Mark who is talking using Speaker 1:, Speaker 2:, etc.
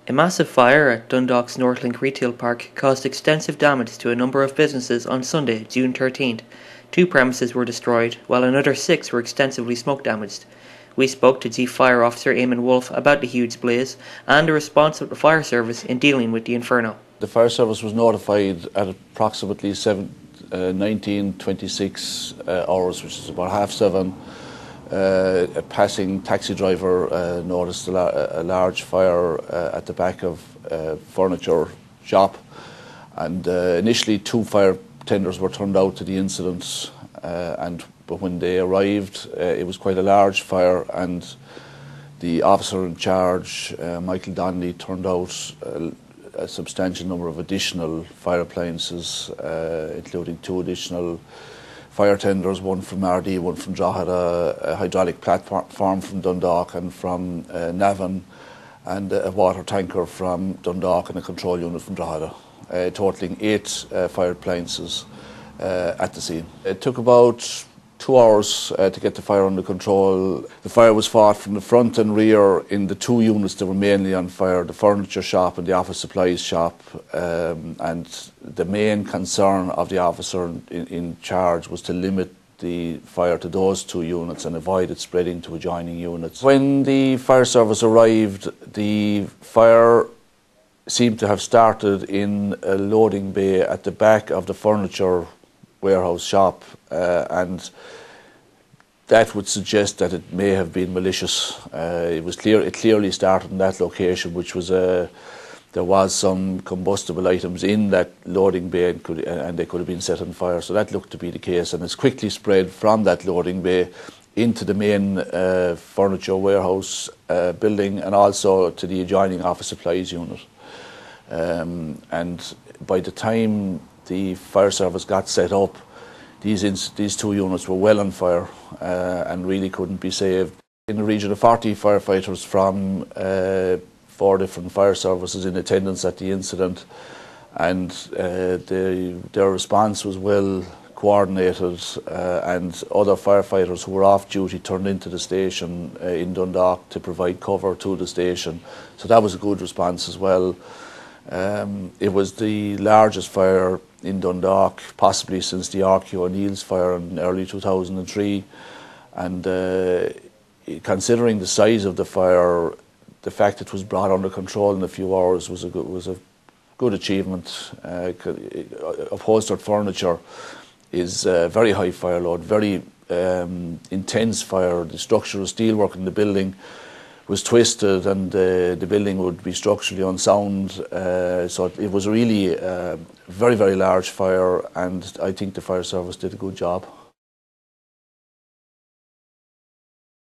Speaker 1: A massive fire at Dundalk's Northlink Retail Park caused extensive damage to a number of businesses on Sunday, June 13th. 2 premises were destroyed, while another 6 were extensively smoke damaged. We spoke to Chief Fire Officer Eamon Wolfe about the huge blaze and the response of the fire service in dealing with the inferno.
Speaker 2: The fire service was notified at approximately 19:26 hours, which is about 7:30. A passing taxi driver noticed a large fire at the back of a furniture shop, and initially 2 fire tenders were turned out to the incident, but when they arrived it was quite a large fire, and the officer in charge, Michael Donnelly, turned out a substantial number of additional fire appliances, including 2 additional fire tenders, one from RD, one from Drogheda, a hydraulic platform from Dundalk and from Navan, and a water tanker from Dundalk and a control unit from Drogheda, totalling 8 fire appliances at the scene. It took about 2 hours to get the fire under control. The fire was fought from the front and rear in the 2 units that were mainly on fire, the furniture shop and the office supplies shop, and the main concern of the officer in charge was to limit the fire to those 2 units and avoid it spreading to adjoining units. When the fire service arrived, the fire seemed to have started in a loading bay at the back of the furniture warehouse shop, and that would suggest that it may have been malicious. It clearly started in that location, which was there was some combustible items in that loading bay, and they could have been set on fire. So that looked to be the case, and it's quickly spread from that loading bay into the main furniture warehouse building, and also to the adjoining office supplies unit. And by the time the fire service got set up, these 2 units were well on fire and really couldn't be saved. In the region of 40 firefighters from 4 different fire services in attendance at the incident, and their response was well coordinated, and other firefighters who were off duty turned into the station in Dundalk to provide cover to the station. So that was a good response as well. It was the largest fire in Dundalk, possibly since the Arkeo O'Neill's fire in early 2003, and considering the size of the fire, the fact it was brought under control in a few hours was a good achievement. Upholstered furniture is very high fire load, very intense fire. The structural steelwork in the building was twisted, and the building would be structurally unsound, so it was really a very, very large fire, and I think the fire service did a good job.